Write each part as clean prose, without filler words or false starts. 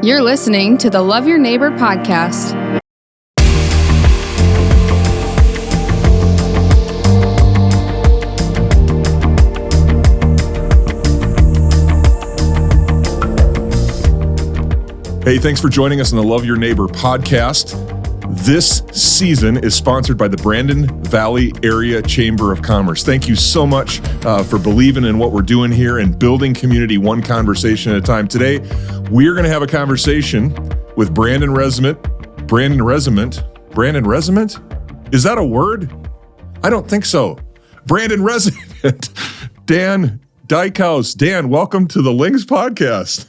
You're listening to the Love Your Neighbor podcast. Hey, thanks for joining us on the Love Your Neighbor podcast. This season is sponsored by the Brandon Valley Area Chamber of Commerce. Thank you so much for believing in what we're doing here and building community one conversation at a time. Today, we're going to have a conversation with Brandon Resiment. Brandon Resiment? Is that a word? I don't think so. Brandon Resiment. Dan Dykhouse. Dan, welcome to the Links podcast.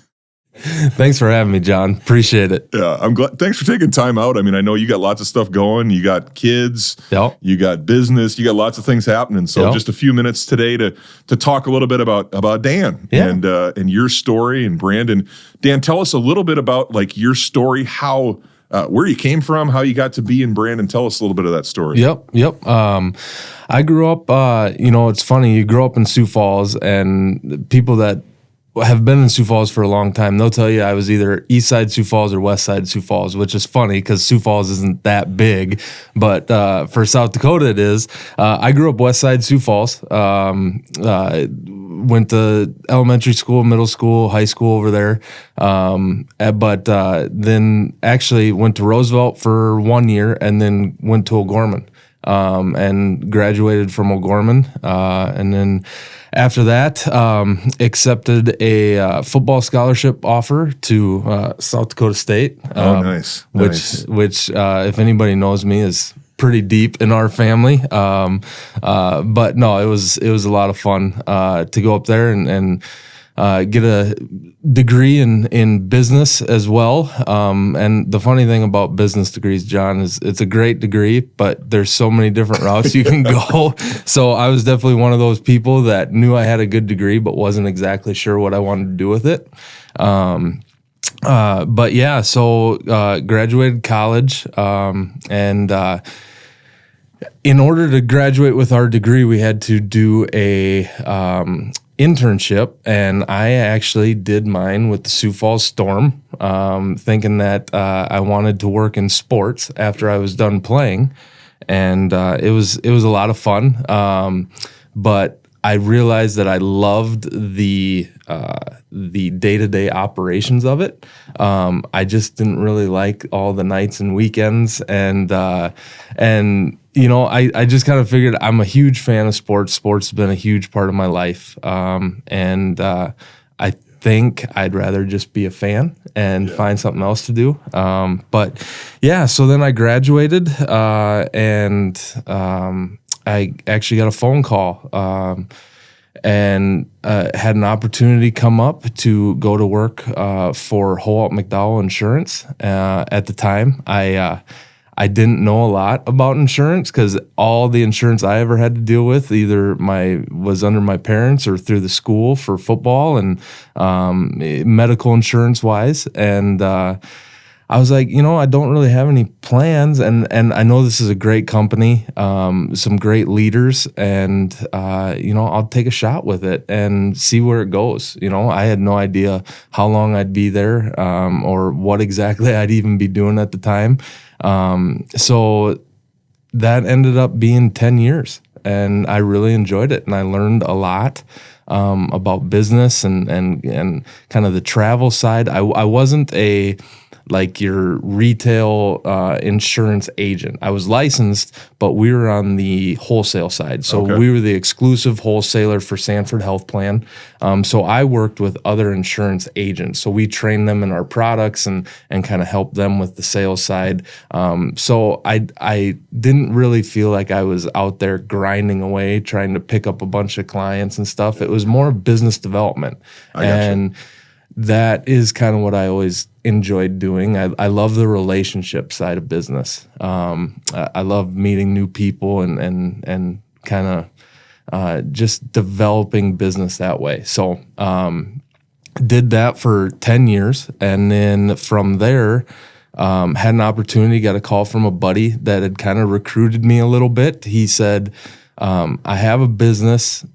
Thanks for having me, John. Appreciate it. Yeah, I'm glad. Thanks for taking time out. I mean, I know you got lots of stuff going. You got kids. Yep. You got business. You got lots of things happening. So just a few minutes today to talk a little bit about Dan and your story and Brandon. Dan, tell us a little bit about like your story, how where you came from, how you got to be in Brandon. Tell us a little bit of that story. Yep. I grew up. It's funny. You grow up in Sioux Falls, and people that have been in Sioux Falls for a long time, they'll tell you I was either east side Sioux Falls or west side Sioux Falls, which is funny because Sioux Falls isn't that big, but for South Dakota it is. I grew up west side Sioux Falls, went to elementary school, middle school, high school over there, but then actually went to Roosevelt for 1 year and then went to O'Gorman and graduated from O'Gorman, and then after that, accepted a football scholarship offer to South Dakota State. Nice. Which, if anybody knows me, is pretty deep in our family. But no, it was a lot of fun to go up there and get a degree in business as well. And the funny thing about business degrees, John, is it's a great degree, but there's so many different routes you can go. So I was definitely one of those people that knew I had a good degree, but wasn't exactly sure what I wanted to do with it. But yeah, so graduated college, and in order to graduate with our degree, we had to do a internship, and I actually did mine with the Sioux Falls Storm, thinking that I wanted to work in sports after I was done playing, and it was a lot of fun. But I realized that I loved the day-to-day operations of it. I just didn't really like all the nights and weekends, and I just kind of figured I'm a huge fan of sports. Sports has been a huge part of my life, and I think I'd rather just be a fan and find something else to do. But yeah, so then I graduated, and I actually got a phone call, and had an opportunity come up to go to work for Howalt McDowell Insurance. At the time, I didn't know a lot about insurance because all the insurance I ever had to deal with either was under my parents or through the school for football and medical insurance wise. And I was like, I don't really have any plans, and I know this is a great company, some great leaders, and I'll take a shot with it and see where it goes. I had no idea how long I'd be there, or what exactly I'd even be doing at the time. So that ended up being 10 years, and I really enjoyed it, and I learned a lot about business and kind of the travel side. I wasn't like your retail insurance agent. I was licensed, but we were on the wholesale side. So we were the exclusive wholesaler for Sanford Health Plan. So I worked with other insurance agents. So we trained them in our products and kind of helped them with the sales side. So I didn't really feel like I was out there grinding away, trying to pick up a bunch of clients and stuff. It was more business development. And that is kind of what I always enjoyed doing. I love the relationship side of business. I love meeting new people and kind of just developing business that way. So did that for 10 years. And then from there, had an opportunity, got a call from a buddy that had kind of recruited me a little bit. He said, I have a business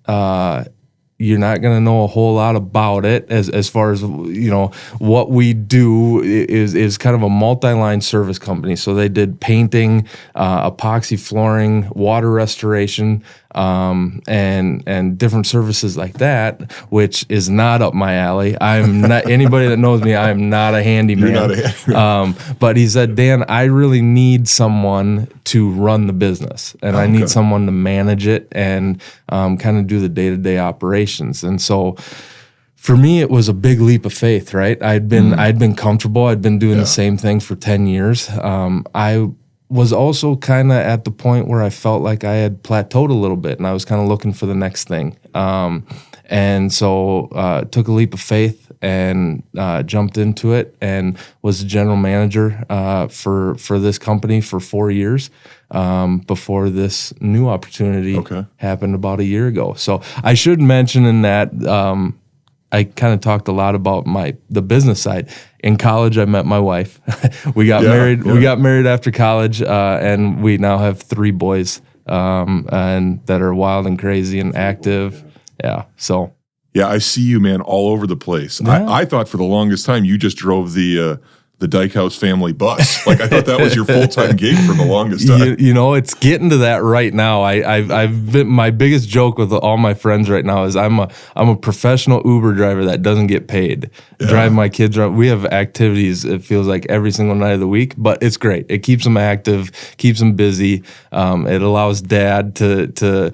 you're not going to know a whole lot about it as far as, what we do is kind of a multi-line service company. So they did painting, epoxy flooring, water restoration, and different services like that, which is not up my alley. I'm not anybody that knows me. I am not a handyman. You're not a handyman. But he said, Dan, I really need someone to run the business, and I need someone to manage it and kind of do the day-to-day operations. And so for me, it was a big leap of faith, right? I'd been comfortable. I'd been doing the same thing for 10 years. I was also kind of at the point where I felt like I had plateaued a little bit, and I was kind of looking for the next thing. And so took a leap of faith and jumped into it, and was the general manager for this company for 4 years before this new opportunity happened about a year ago. So I should mention in that I kind of talked a lot about the business side. In college, I met my wife. We got married. Yeah. We got married after college, and we now have 3 boys, and that are wild and crazy and active. Yeah. So. Yeah, I see you, man, all over the place. Yeah. I thought for the longest time you just drove the Dykhouse family bus. Like I thought that was your full-time gig for the longest time. It's getting to that right now. I've been, my biggest joke with all my friends right now is I'm a professional Uber driver that doesn't get paid. Yeah. Drive my kids around. We have activities, it feels like every single night of the week, but it's great. It keeps them active, keeps them busy. It allows dad to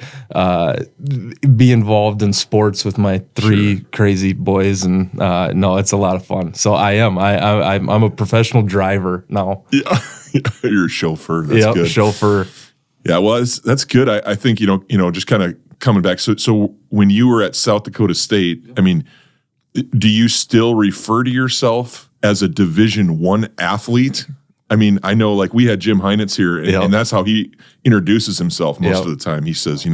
be involved in sports with my 3 crazy boys, and no, it's a lot of fun. So I'm a professional driver now. Yeah, you're a chauffeur. That's good. Chauffeur. Yeah, well, that's good. I think just kind of coming back. So when you were at South Dakota State, I mean, do you still refer to yourself as a Division I athlete? I mean, I know like we had Jim Heinitz here, and that's how he introduces himself most of the time. He says,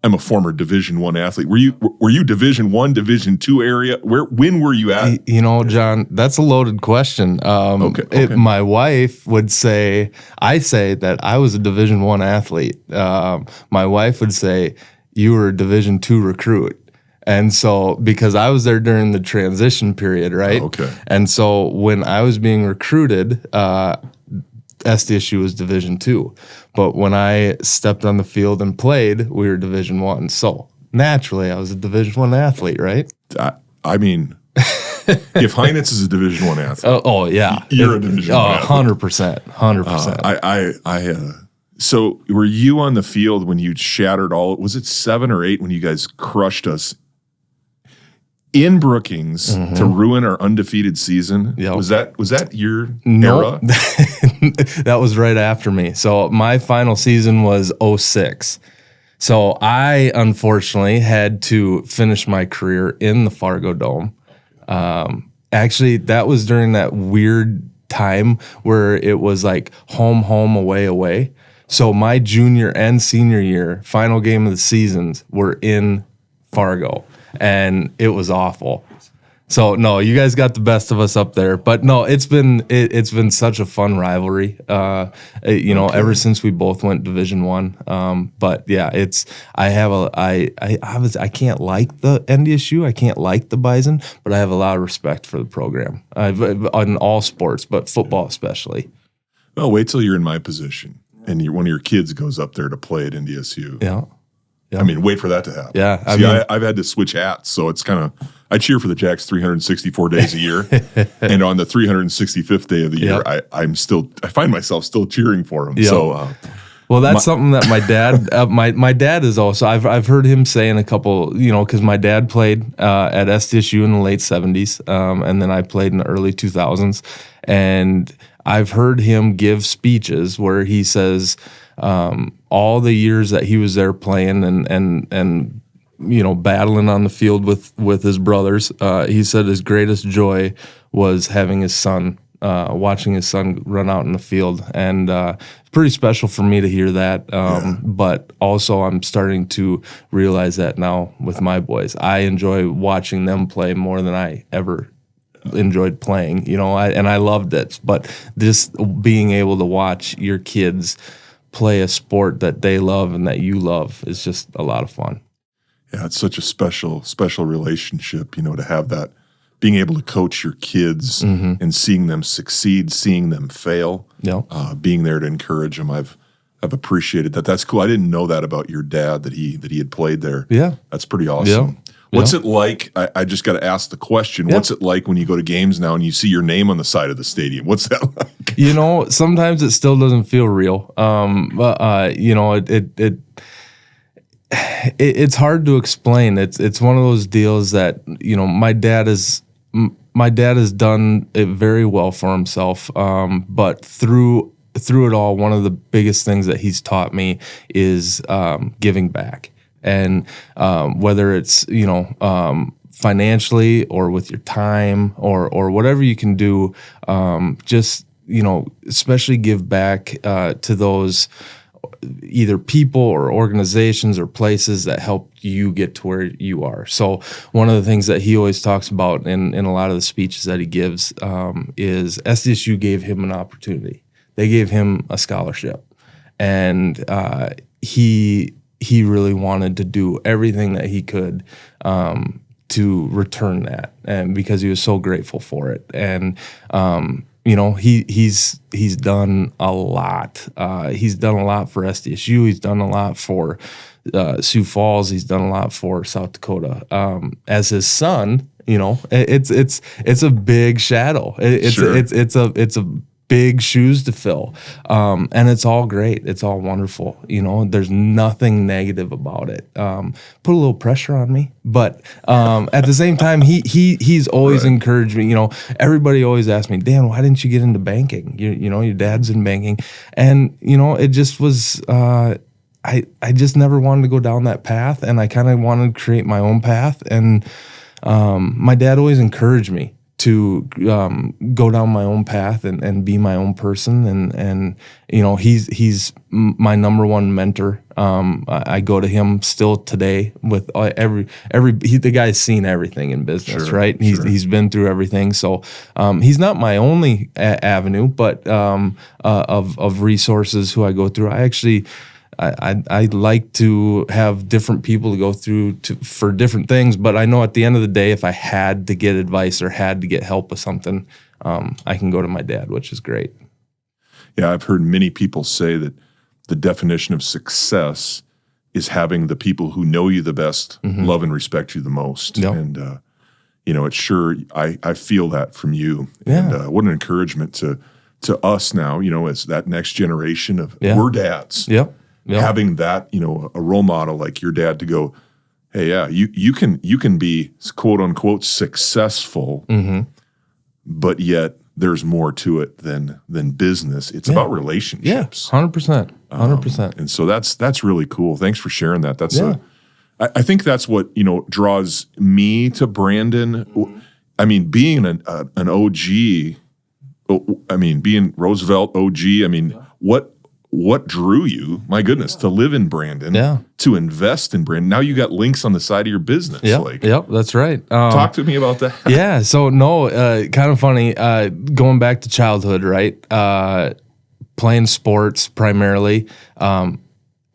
I'm a former Division I athlete. Were you Division I, Division II area? When were you at? John, that's a loaded question. My wife would say, I say that I was a Division I athlete. My wife would say you were a Division II recruit. And so, because I was there during the transition period, right? Okay. And so when I was being recruited, SDSU was Division II. But when I stepped on the field and played, we were Division I. So naturally, I was a Division I athlete, right? I mean, if Heinitz is a Division I athlete, you're a Division I athlete. 100%. So were you on the field when you shattered was it 7 or 8 when you guys crushed us in Brookings to ruin our undefeated season? Yep. Was that your era? That was right after me. So my final season was 2006. So I unfortunately had to finish my career in the Fargo Dome. Actually, that was during that weird time where it was like home, away. So my junior and senior year, final game of the seasons were in Fargo, and it was awful. So no, you guys got the best of us up there, but no, it's been such a fun rivalry. Ever since we both went Division I. But yeah, I can't like the NDSU, I can't like the Bison, but I have a lot of respect for the program. On all sports, but football especially. Well, wait till you're in my position and one of your kids goes up there to play at NDSU. Yeah. I mean, wait for that to happen. Yeah. I've had to switch hats, so it's kind of, I cheer for the Jacks 364 days a year. And on the 365th day of the year, I find myself still cheering for them. Yep. So, well, that's something that my dad, my dad is also, I've heard him say in a couple, because my dad played at SDSU in the late 70s, and then I played in the early 2000s. And I've heard him give speeches where he says, all the years that he was there playing and battling on the field with his brothers, he said his greatest joy was having his son, watching his son run out in the field. And it's pretty special for me to hear that. But also I'm starting to realize that now with my boys. I enjoy watching them play more than I ever enjoyed playing, and I loved it. But just being able to watch your kids play a sport that they love and that you love is just a lot of fun. Yeah, it's such a special relationship, to have that, being able to coach your kids and seeing them succeed, seeing them fail, being there to encourage them. I've appreciated that. That's cool. I didn't know that about your dad, that he had played there. Yeah. That's pretty awesome. Yeah. What's it like? I just got to ask the question. What's it like when you go to games now and you see your name on the side of the stadium? What's that like? Sometimes it still doesn't feel real. It's hard to explain. It's one of those deals that, my dad has done it very well for himself. But through it all, one of the biggest things that he's taught me is giving back. And whether it's, financially or with your time or whatever you can do, especially give back to those either people or organizations or places that helped you get to where you are. So one of the things that he always talks about in a lot of the speeches that he gives is SDSU gave him an opportunity. They gave him a scholarship, and he really wanted to do everything that he could to return that, and because he was so grateful for it. And he's done a lot. He's done a lot for SDSU. He's done a lot for Sioux Falls. He's done a lot for South Dakota. As his son, it's a big shadow. It's a big shoes to fill. And it's all great. It's all wonderful. There's nothing negative about it. Put a little pressure on me, but at the same time, he's always encouraged me. Everybody always asks me, Dan, why didn't you get into banking? Your dad's in banking. And, it just was, I just never wanted to go down that path, and I kind of wanted to create my own path. And my dad always encouraged me to go down my own path and be my own person, and he's my number one mentor. I go to him still today with the guy's seen everything in business, right? He's been through everything, so he's not my only avenue, but of resources who I go through. I like to have different people to go through for different things, but I know at the end of the day, if I had to get advice or had to get help with something, I can go to my dad, which is great. Yeah, I've heard many people say that the definition of success is having the people who know you the best, love and respect you the most. Yep. And, it's sure, I feel that from you. Yeah. And what an encouragement to us now, as that next generation of, we're dads. Yep. Yep. Having that, a role model like your dad to go, hey, yeah, you can be quote unquote successful, but yet there's more to it than business. It's about relationships. Yeah, 100%. And so that's really cool. Thanks for sharing that. I think that's what draws me to Brandon. I mean, being an OG. Being Roosevelt OG. What drew you, my goodness, to live in Brandon, to invest in Brandon? Now you got links on the side of your business. Yep, that's right. Talk to me about that. Yeah, so kind of funny, going back to childhood, right? Playing sports primarily. I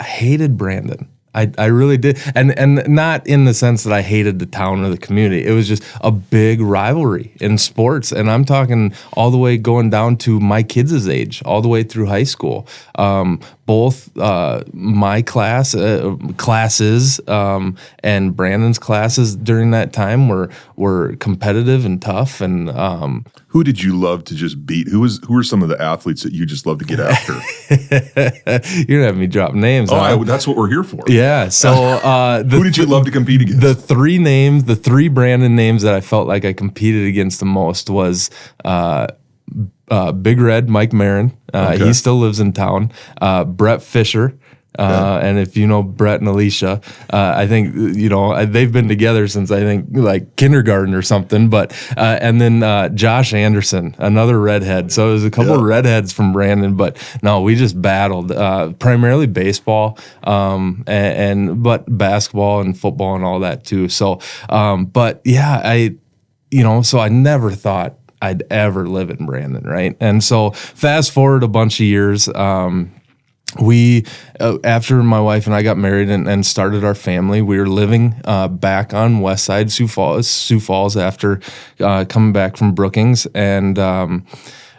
hated Brandon. I really did. And not in the sense that I hated the town or the community. It was just a big rivalry in sports. And I'm talking all the way going down to my kids' age, all the way through high school. Both my classes and Brandon's classes during that time were competitive and tough. And who did you love to just beat? Who are some of the athletes that you just love to get after? You're gonna have me drop names. That's what we're here for. Yeah. So who did you love to compete against? The three Brandon names that I felt like I competed against the most was Big Red, Mike Marin. He still lives in town. Brett Fisher. And if you know Brett and Alicia, I think they've been together since I think like kindergarten or something. But and then Josh Anderson, another redhead. So there's a couple of redheads from Brandon, but no, we just battled primarily baseball, but basketball and football and all that too. So, but yeah, so I never thought I'd ever live in Brandon, right? And so fast forward a bunch of years. we after my wife and I got married and started our family, we were living back on West Side Sioux Falls after coming back from Brookings, and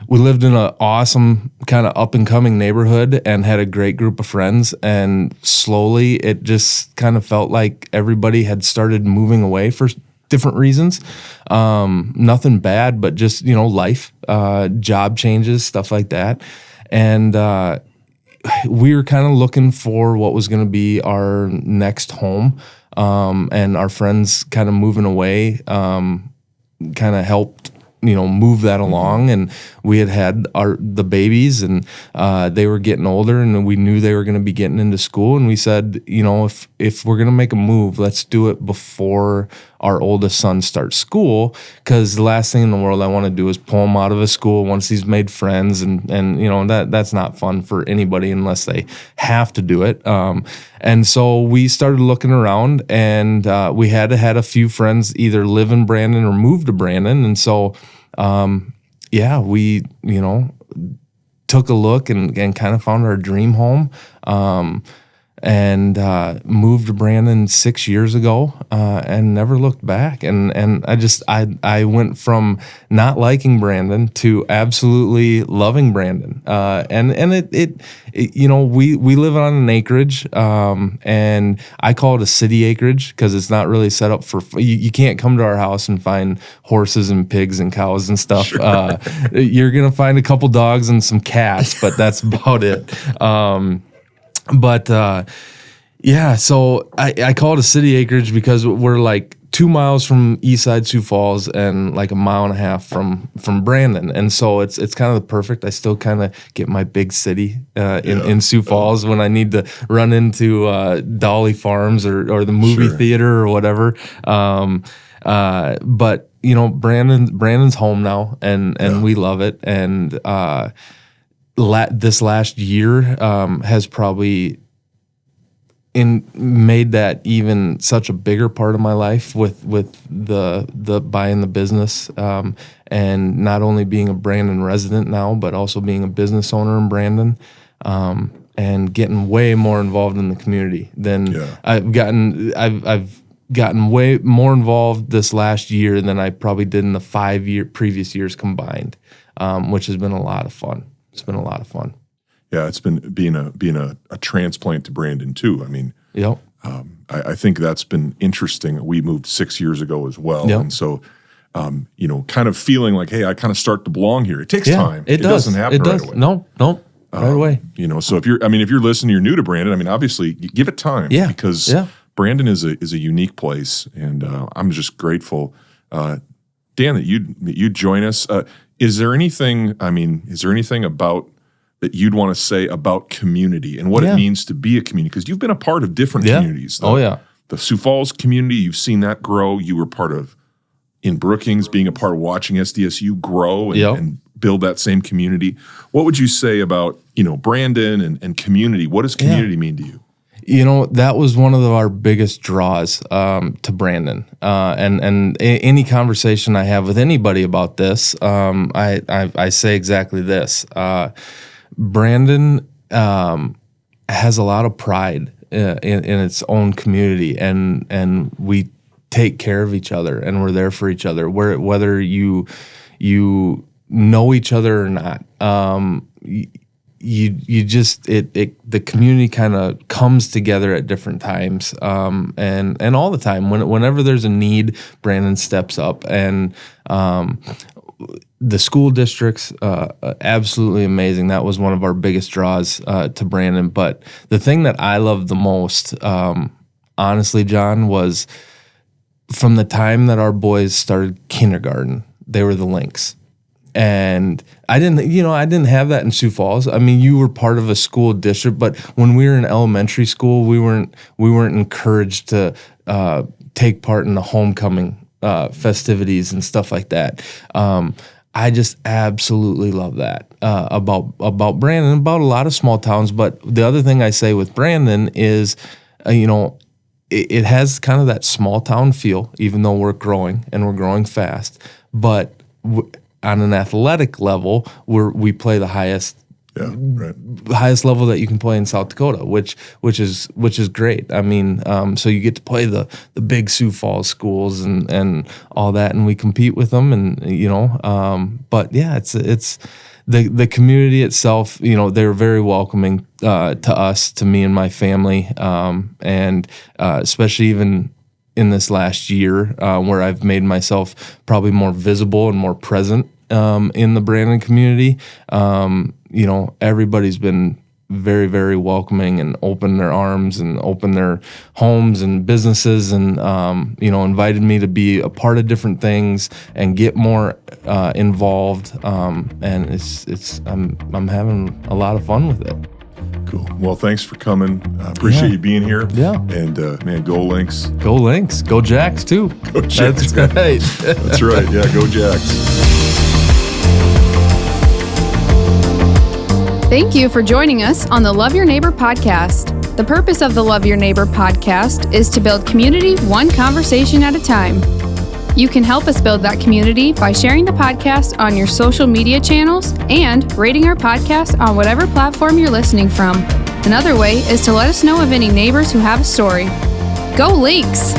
we lived in an awesome kind of up and coming neighborhood and had a great group of friends. And slowly, it just kind of felt like everybody had started moving away for different reasons. Nothing bad, but just life, job changes, stuff like that, and we were kind of looking for what was going to be our next home, and our friends kind of moving away kind of helped move that along. And we had the babies, and they were getting older, and we knew they were going to be getting into school. And we said, if we're going to make a move, let's do it before our oldest son starts school, because the last thing in the world I want to do is pull him out of a school once he's made friends, and that's not fun for anybody unless they have to do it. And so we started looking around, and we had a few friends either live in Brandon or move to Brandon, and so we took a look and kind of found our dream home. And moved to Brandon 6 years ago, and never looked back. And I went from not liking Brandon to absolutely loving Brandon. We live on an acreage, and I call it a city acreage because it's not really set up for. You can't come to our house and find horses and pigs and cows and stuff. Sure. You're gonna find a couple dogs and some cats, but that's about it. So I call it a city acreage because we're like 2 miles from East Side Sioux Falls and like a mile and a half from Brandon, and so it's kind of the perfect. I still kind of get my big city in Sioux Falls when I need to run into Dolly Farms or the movie theater or whatever. But Brandon's home now, and we love it. And this last year has probably made that even such a bigger part of my life with the buying the business, and not only being a Brandon resident now, but also being a business owner in Brandon, and getting way more involved in the community than I've gotten. I've gotten way more involved this last year than I probably did in the previous years combined, which has been a lot of fun. It's been a lot of fun. Yeah, it's been being a transplant to Brandon too. I mean, I think that's been interesting. We moved 6 years ago as well, and so kind of feeling like, hey, I kind of start to belong here. It takes time. It doesn't happen right away. No, right away. So if you're listening, you're new to Brandon. I mean, obviously, give it time. Yeah, because Brandon is a unique place, and I'm just grateful, Dan, that you join us. Is there anything about that you'd want to say about community and what it means to be a community? Because you've been a part of different communities. The Sioux Falls community, you've seen that grow. You were part of, in Brookings, being a part of watching SDSU grow and build that same community. What would you say about, Brandon and community? What does community mean to you? That was one of our biggest draws to Brandon, and any conversation I have with anybody about this, I say exactly this. Brandon has a lot of pride in its own community, and we take care of each other, and we're there for each other, whether you know each other or not. The community kind of comes together at different times, and all the time. Whenever there's a need, Brandon steps up, and the school districts, absolutely amazing. That was one of our biggest draws to Brandon. But the thing that I loved the most, honestly, John, was from the time that our boys started kindergarten, they were the Lynx. And I didn't have that in Sioux Falls. I mean, you were part of a school district, but when we were in elementary school, we weren't encouraged to take part in the homecoming festivities and stuff like that. I just absolutely love that about Brandon, about a lot of small towns. But the other thing I say with Brandon is, it has kind of that small town feel, even though we're growing and we're growing fast. But on an athletic level, we play the highest highest level that you can play in South Dakota, which is great. I mean, so you get to play the big Sioux Falls schools and all that, and we compete with them, and but yeah, it's the community itself. They're very welcoming to us, to me and my family, and especially even in this last year, where I've made myself probably more visible and more present in the Brandon community. Everybody's been very, very welcoming and open their arms and open their homes and businesses, and invited me to be a part of different things and get more involved. And I'm having a lot of fun with it. Cool. Well, thanks for coming. Appreciate you being here. Yeah. And man, go Lynx. Go Lynx. Go Jacks too. Go Jacks. That's right. That's right. Yeah, go Jacks. Thank you for joining us on the Love Your Neighbor podcast. The purpose of the Love Your Neighbor podcast is to build community one conversation at a time. You can help us build that community by sharing the podcast on your social media channels and rating our podcast on whatever platform you're listening from. Another way is to let us know of any neighbors who have a story. Go Lynx!